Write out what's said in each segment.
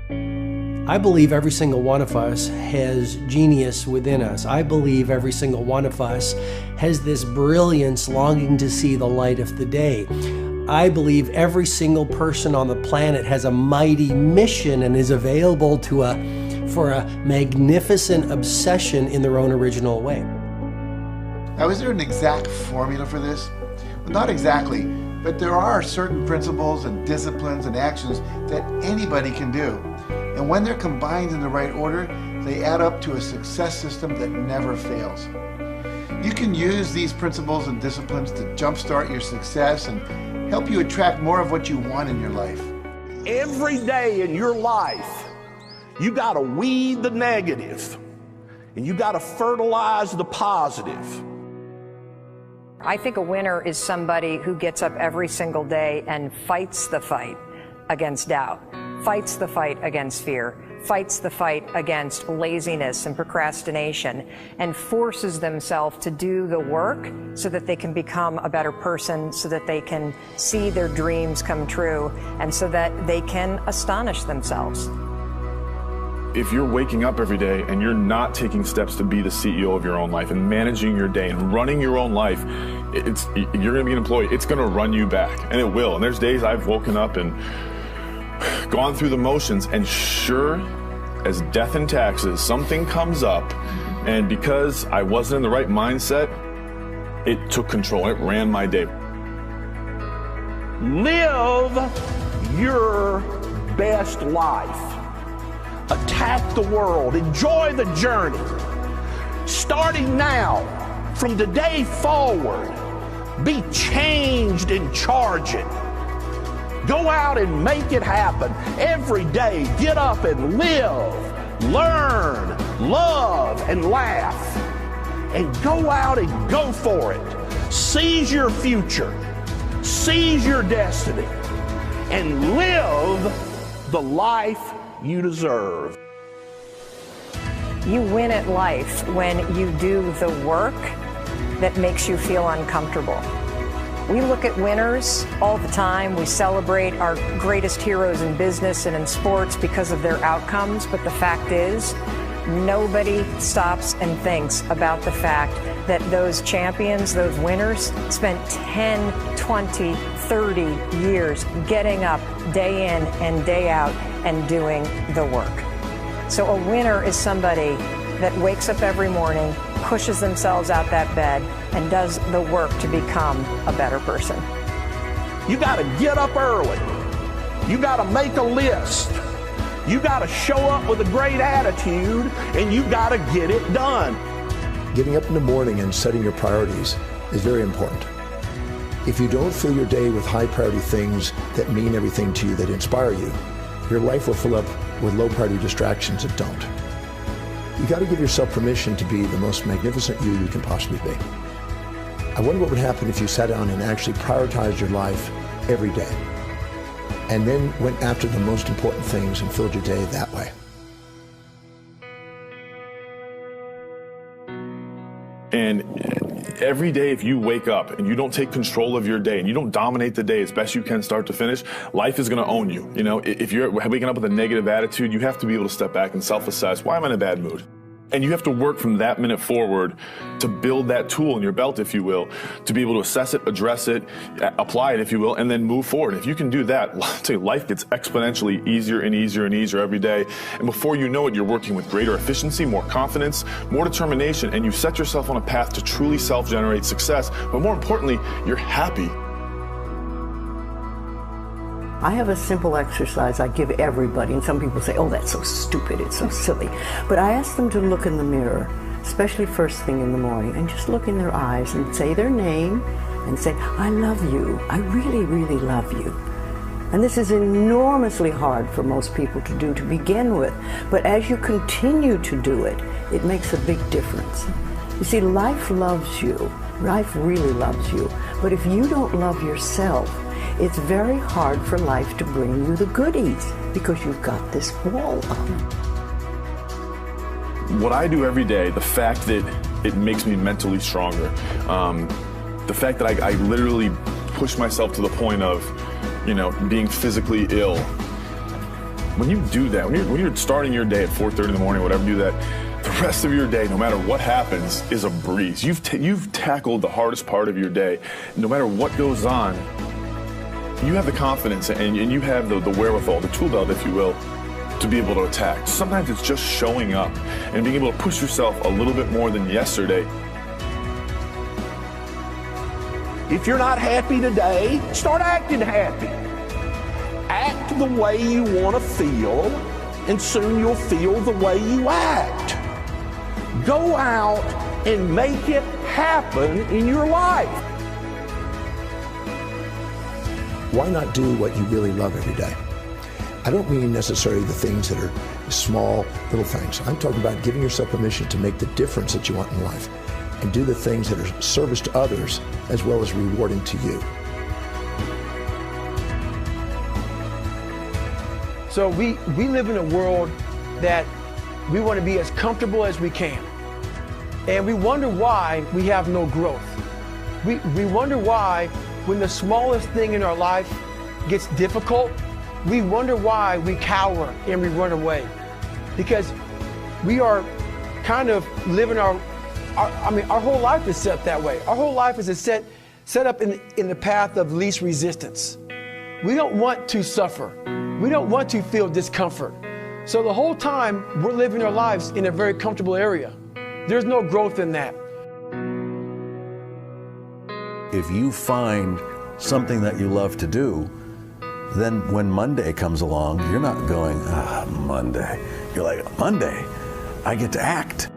I believe every single one of us has genius within us. I believe every single one of us has this brilliance longing to see the light of the day. I believe every single person on the planet has a mighty mission and is available for a magnificent obsession in their own original way. Now, is there an exact formula for this? Well, not exactly, but there are certain principles and disciplines and actions that anybody can do. And when they're combined in the right order, they add up to a success system that never fails. You can use these principles and disciplines to jumpstart your success and help you attract more of what you want in your life. Every day in your life, you got to weed the negative and you got to fertilize the positive. I think a winner is somebody who gets up every single day and fights the fight against doubt, fights the fight against fear, fights the fight against laziness and procrastination, and forces themselves to do the work so that they can become a better person, so that they can see their dreams come true, and so that they can astonish themselves. If you're waking up every day and you're not taking steps to be the CEO of your own life and managing your day and running your own life, you're going to be an employee. It's going to run you back, and it will. And there's days I've woken up and gone through the motions, and sure as death and taxes, something comes up, and because I wasn't in the right mindset, it took control. It ran my day. Live your best life. Attack the world. Enjoy the journey. Starting now, from today forward, be changed and charge it. Go out and make it happen. Every day, get up and live, learn, love, and laugh. And go out and go for it. Seize your future. Seize your destiny. And live the life you deserve. You win at life when you do the work that makes you feel uncomfortable. We look at winners all the time. We celebrate our greatest heroes in business and in sports because of their outcomes. But the fact is, nobody stops and thinks about the fact that those champions, those winners, spent 10, 20, 30 years getting up day in and day out and doing the work. So a winner is somebody that wakes up every morning, pushes themselves out that bed, and does the work to become a better person. You got to get up early. You got to make a list. You got to show up with a great attitude, and you got to get it done. Getting up in the morning and setting your priorities is very important. If you don't fill your day with high priority things that mean everything to you, that inspire you, your life will fill up with low priority distractions that don't. You got to give yourself permission to be the most magnificent you can possibly be. I wonder what would happen if you sat down and actually prioritized your life every day, and then went after the most important things and filled your day that way. And every day, if you wake up and you don't take control of your day and you don't dominate the day as best you can start to finish, life is going to own you. You know, if you're waking up with a negative attitude, you have to be able to step back and self-assess. Why am I in a bad mood? And you have to work from that minute forward to build that tool in your belt, if you will, to be able to assess it, address it, apply it, if you will, and then move forward. If you can do that, I'll tell you, life gets exponentially easier and easier and easier every day. And before you know it, you're working with greater efficiency, more confidence, more determination, and you've set yourself on a path to truly self-generate success. But more importantly, you're happy. I have a simple exercise I give everybody, and some people say, oh, that's so stupid, it's so silly. But I ask them to look in the mirror, especially first thing in the morning, and just look in their eyes and say their name and say, I love you, I really, really love you. And this is enormously hard for most people to do to begin with, but as you continue to do it, it makes a big difference. You see, life loves you, life really loves you, but if you don't love yourself, it's very hard for life to bring you the goodies because you've got this wall up. What I do every day, the fact that it makes me mentally stronger, the fact that I literally push myself to the point of, you know, being physically ill, When you do that, when you're starting your day at 4:30 in the morning, whatever, do that, the rest of your day, no matter what happens, is a breeze. You've tackled the hardest part of your day. No matter what goes on, you have the confidence and you have the wherewithal, the tool belt, if you will, to be able to attack. Sometimes it's just showing up and being able to push yourself a little bit more than yesterday. If you're not happy today, start acting happy. Act the way you want to feel, and soon you'll feel the way you act. Go out and make it happen in your life. Why not do what you really love every day? I don't mean necessarily the things that are small, little things. I'm talking about giving yourself permission to make the difference that you want in life and do the things that are service to others as well as rewarding to you. So we live in a world that we want to be as comfortable as we can. And we wonder why we have no growth. We wonder why when the smallest thing in our life gets difficult, we wonder why we cower and we run away. Because we are kind of living our whole life is set that way. Our whole life is set up in the path of least resistance. We don't want to suffer. We don't want to feel discomfort. So the whole time we're living our lives in a very comfortable area. There's no growth in that. If you find something that you love to do, then when Monday comes along, you're not going, Monday. You're like, Monday, I get to act.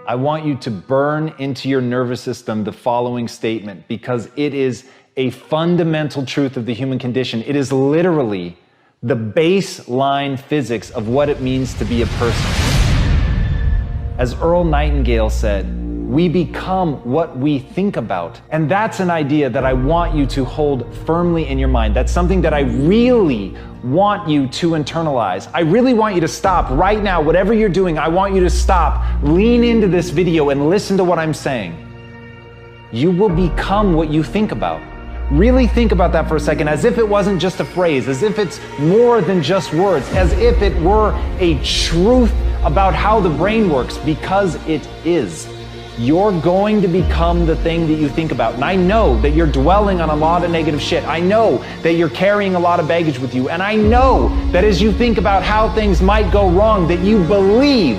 I want you to burn into your nervous system the following statement, because it is a fundamental truth of the human condition. It is literally the baseline physics of what it means to be a person. As Earl Nightingale said, we become what we think about. And that's an idea that I want you to hold firmly in your mind. That's something that I really want you to internalize. I really want you to stop right now. Whatever you're doing, I want you to stop, lean into this video and listen to what I'm saying. You will become what you think about. Really think about that for a second, as if it wasn't just a phrase, as if it's more than just words, as if it were a truth about how the brain works, because it is. You're going to become the thing that you think about. And I know that you're dwelling on a lot of negative shit. I know that you're carrying a lot of baggage with you. And I know that as you think about how things might go wrong, that you believe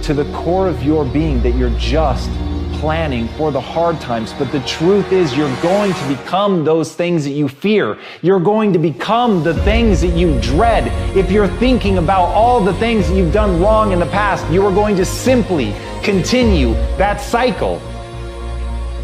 to the core of your being that you're just planning for the hard times. But the truth is, you're going to become those things that you fear. You're going to become the things that you dread. If you're thinking about all the things that you've done wrong in the past, you are going to simply continue that cycle.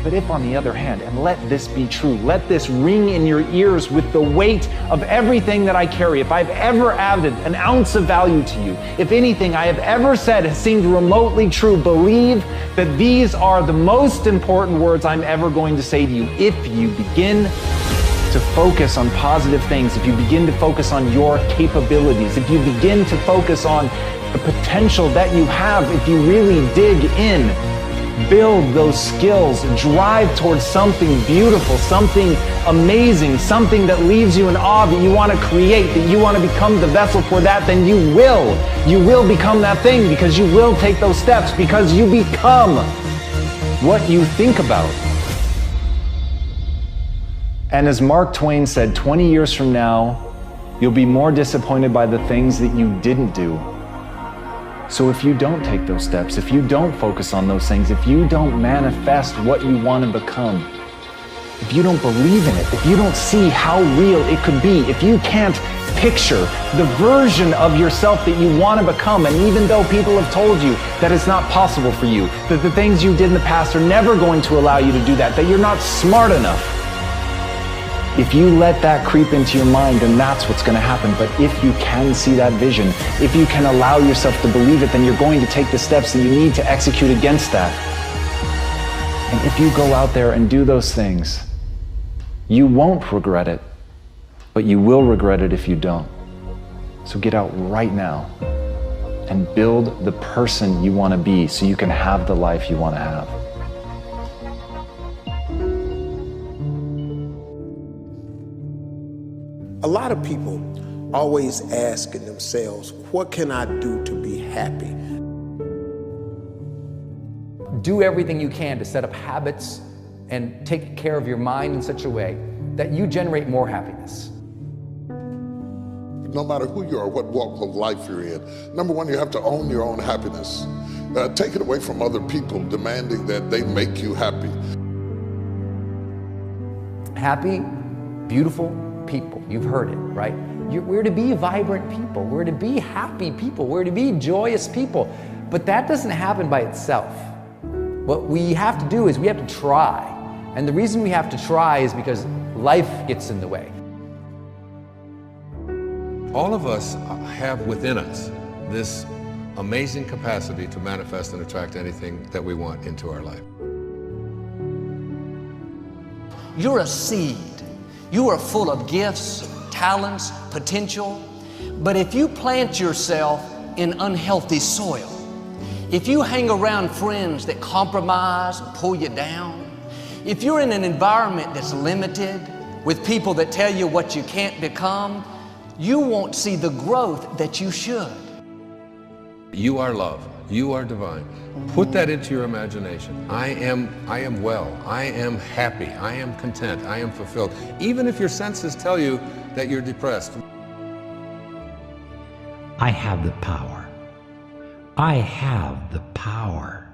But if, on the other hand, and let this be true, let this ring in your ears with the weight of everything that I carry, if I've ever added an ounce of value to you, if anything I have ever said has seemed remotely true, believe that these are the most important words I'm ever going to say to you. If you begin to focus on positive things, if you begin to focus on your capabilities, if you begin to focus on the potential that you have, if you really dig in, build those skills, drive towards something beautiful, something amazing, something that leaves you in awe, that you want to create, that you want to become the vessel for that, then you will become that thing, because you will take those steps, because you become what you think about. And as Mark Twain said, 20 years from now, you'll be more disappointed by the things that you didn't do. So if you don't take those steps, if you don't focus on those things, if you don't manifest what you want to become, if you don't believe in it, if you don't see how real it could be, if you can't picture the version of yourself that you want to become, and even though people have told you that it's not possible for you, that the things you did in the past are never going to allow you to do that you're not smart enough, if you let that creep into your mind, then that's what's going to happen. But if you can see that vision, if you can allow yourself to believe it, then you're going to take the steps that you need to execute against that. And if you go out there and do those things, you won't regret it, but you will regret it if you don't. So get out right now and build the person you want to be so you can have the life you want to have. A lot of people always asking themselves, what can I do to be happy? Do everything you can to set up habits and take care of your mind in such a way that you generate more happiness. No matter who you are, what walk of life you're in, number one, you have to own your own happiness. Take it away from other people demanding that they make you happy. Happy, beautiful people. You've heard it, right? We're to be vibrant people. We're to be happy people. We're to be joyous people. But that doesn't happen by itself. What we have to do is we have to try. And the reason we have to try is because life gets in the way. All of us have within us this amazing capacity to manifest and attract anything that we want into our life. You're a seed. You are full of gifts, talents, potential. But if you plant yourself in unhealthy soil, if you hang around friends that compromise and pull you down, if you're in an environment that's limited with people that tell you what you can't become, you won't see the growth that you should. You are love. You are divine. Put that into your imagination. I am well. I am happy. I am content. I am fulfilled. Even if your senses tell you that you're depressed. I have the power. I have the power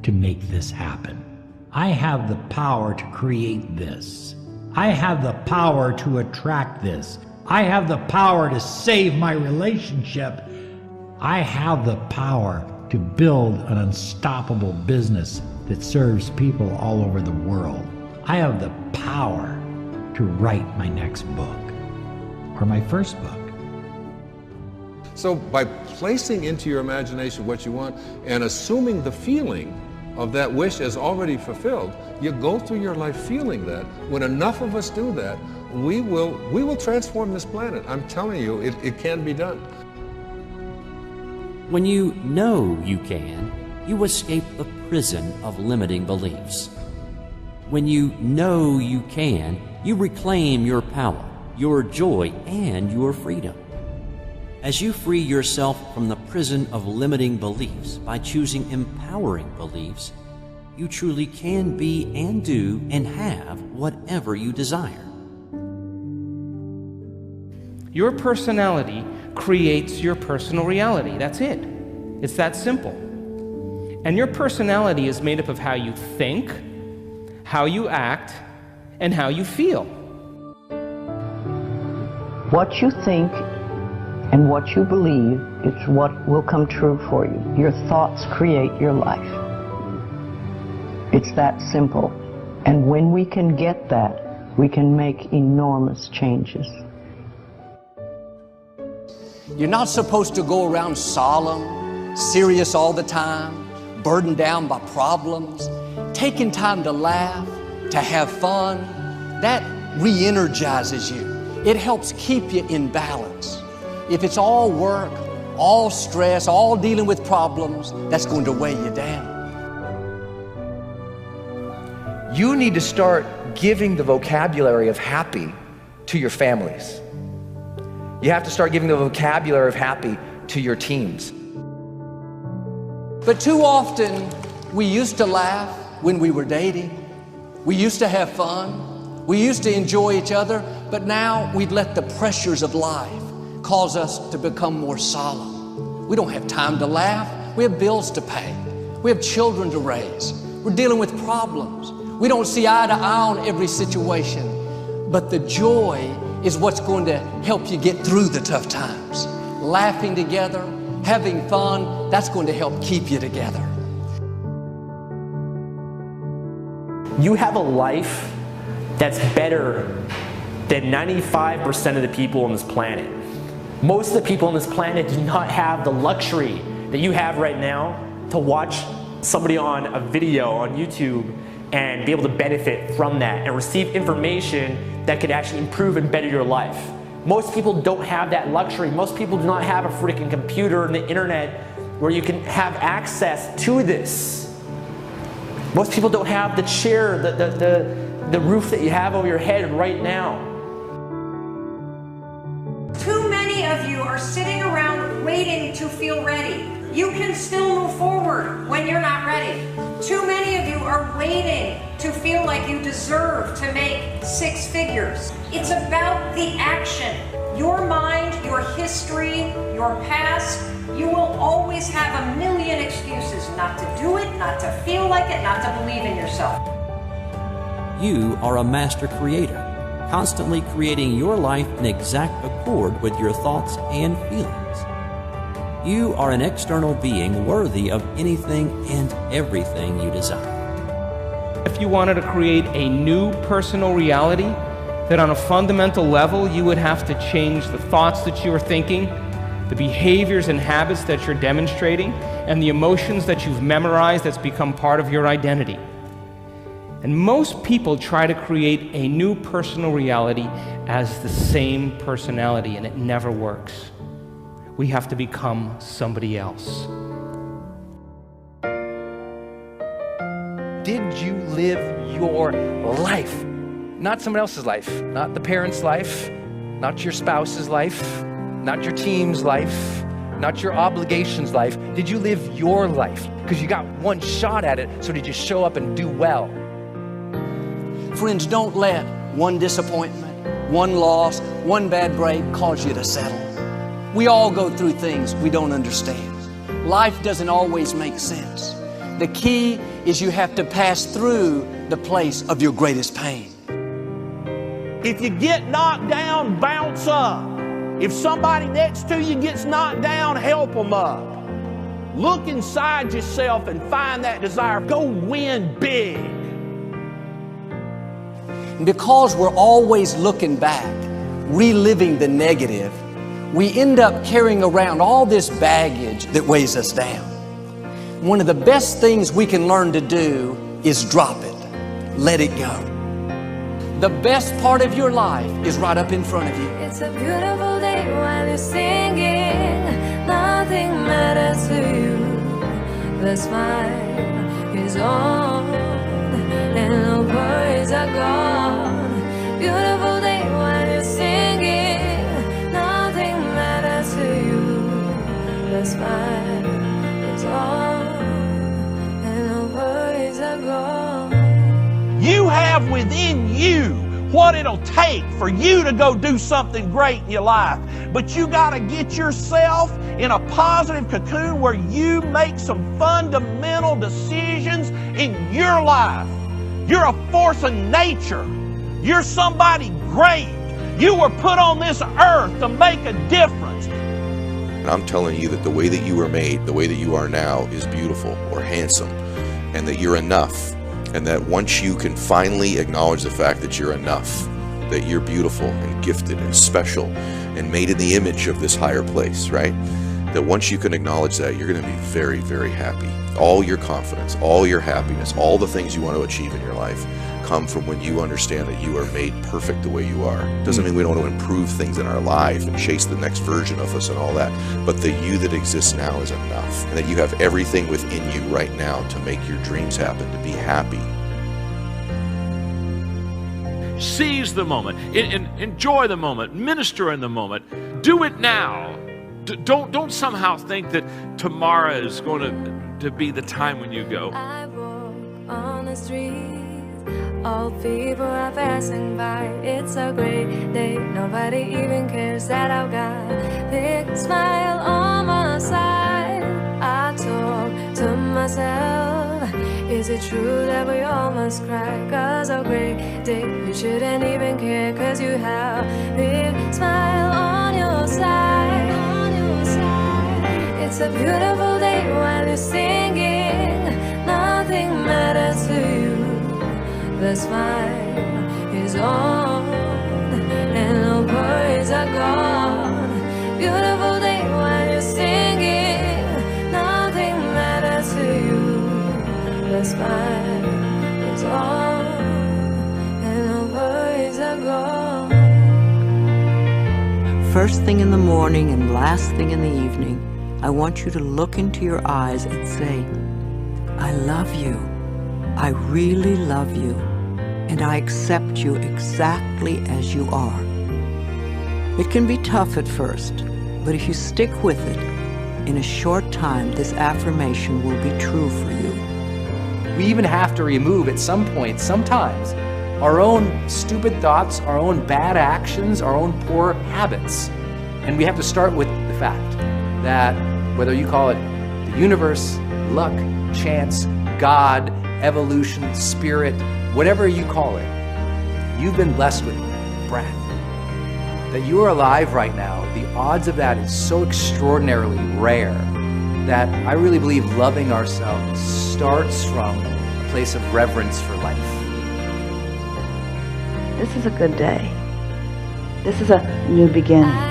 to make this happen. I have the power to create this. I have the power to attract this. I have the power to save my relationship. I have the power to build an unstoppable business that serves people all over the world. I have the power to write my next book or my first book. So by placing into your imagination what you want and assuming the feeling of that wish as already fulfilled, you go through your life feeling that. When enough of us do that, we will transform this planet. I'm telling you, it can be done. When you know you can, you escape the prison of limiting beliefs. When you know you can, you reclaim your power, your joy, and your freedom. As you free yourself from the prison of limiting beliefs by choosing empowering beliefs, you truly can be and do and have whatever you desire. Your personality creates your personal reality. That's it. It's that simple. And your personality is made up of how you think, how you act, and how you feel. What you think and what you believe is what will come true for you. Your thoughts create your life. It's that simple. And when we can get that, we can make enormous changes. You're not supposed to go around solemn, serious all the time, burdened down by problems. Taking time to laugh, to have fun, that re-energizes you. It helps keep you in balance. If it's all work, all stress, all dealing with problems, that's going to weigh you down. You need to start giving the vocabulary of happy to your families. You have to start giving the vocabulary of happy to your teams. But too often, we used to laugh when we were dating. We used to have fun. We used to enjoy each other. But now we've let the pressures of life cause us to become more solemn. We don't have time to laugh. We have bills to pay. We have children to raise. We're dealing with problems. We don't see eye to eye on every situation. But the joy is what's going to help you get through the tough times. Laughing together, having fun, that's going to help keep you together. You have a life that's better than 95% of the people on this planet. Most of the people on this planet do not have the luxury that you have right now to watch somebody on a video on YouTube and be able to benefit from that and receive information that could actually improve and better your life. Most people don't have that luxury. Most people do not have a freaking computer and the internet where you can have access to this. Most people don't have the chair, the roof that you have over your head right now. sitting around waiting to feel ready. You can still move forward when you're not ready. Too many of you are waiting to feel like you deserve to make 6 figures. It's about the action. Your mind, your history, your past, you will always have a million excuses not to do it, not to feel like it, not to believe in yourself. You are a master creator, constantly creating your life in exact accord with your thoughts and feelings. You are an external being worthy of anything and everything you desire. If you wanted to create a new personal reality, that on a fundamental level you would have to change the thoughts that you are thinking, the behaviors and habits that you're demonstrating, and the emotions that you've memorized that's become part of your identity. And most people try to create a new personal reality as the same personality, and it never works. We have to become somebody else. Did you live your life? Not someone else's life, not the parent's life, not your spouse's life, not your team's life, not your obligation's life. Did you live your life? Because you got one shot at it, so did you show up and do well? Friends, don't let one disappointment, one loss, one bad break cause you to settle. We all go through things we don't understand. Life doesn't always make sense. The key is you have to pass through the place of your greatest pain. If you get knocked down, bounce up. If somebody next to you gets knocked down, help them up. Look inside yourself and find that desire. Go win big. Because we're always looking back, reliving the negative, we end up carrying around all this baggage that weighs us down. One of the best things we can learn to do is drop it. Let it go. The best part of your life is right up in front of you. It's a beautiful day while you're singing. Nothing matters to you. The smile is on and the worries are gone. Beautiful day while you're singing. Nothing matters to you. The smile is on and the worries are gone. You have within you what it'll take for you to go do something great in your life. But you got to get yourself in a positive cocoon where you make some fundamental decisions in your life. You're a force of nature. You're somebody great. You were put on this earth to make a difference. And I'm telling you that the way that you were made, the way that you are now, is beautiful or handsome, and that you're enough. And that once you can finally acknowledge the fact that you're enough, that you're beautiful and gifted and special and made in the image of this higher place, right? That once you can acknowledge that, you're going to be very, very happy. All your confidence, all your happiness, all the things you want to achieve in your life come from when you understand that you are made perfect the way you are. Doesn't mean we don't want to improve things in our life and chase the next version of us and all that, but the you that exists now is enough, and that you have everything within you right now to make your dreams happen, to be happy. Seize the moment, enjoy the moment, minister in the moment, do it now. Don't somehow think that tomorrow is going to be the time when you go. I walk on the street. All people are passing by. It's a great day. Nobody even cares that I've got a big smile on my side. I talk to myself. Is it true that we all must cry? 'Cause a great day, you shouldn't even care. 'Cause you have a big smile on your side. It's a beautiful day while you're singing. Nothing matters to you. The smile is on and the worries are gone. Beautiful day while you're singing. Nothing matters to you. The smile is on and the worries are gone. First thing in the morning and last thing in the evening, I want you to look into your eyes and say, I love you. I really love you. And I accept you exactly as you are. It can be tough at first, But if you stick with it, in a short time, this affirmation will be true for you. We even have to remove at some point, sometimes, our own stupid thoughts, our own bad actions, our own poor habits. And we have to start with the fact that whether you call it the universe, luck, chance, God, evolution, spirit, whatever you call it, you've been blessed with breath. That you are alive right now, the odds of that is so extraordinarily rare that I really believe loving ourselves starts from a place of reverence for life. This is a good day. This is a new beginning.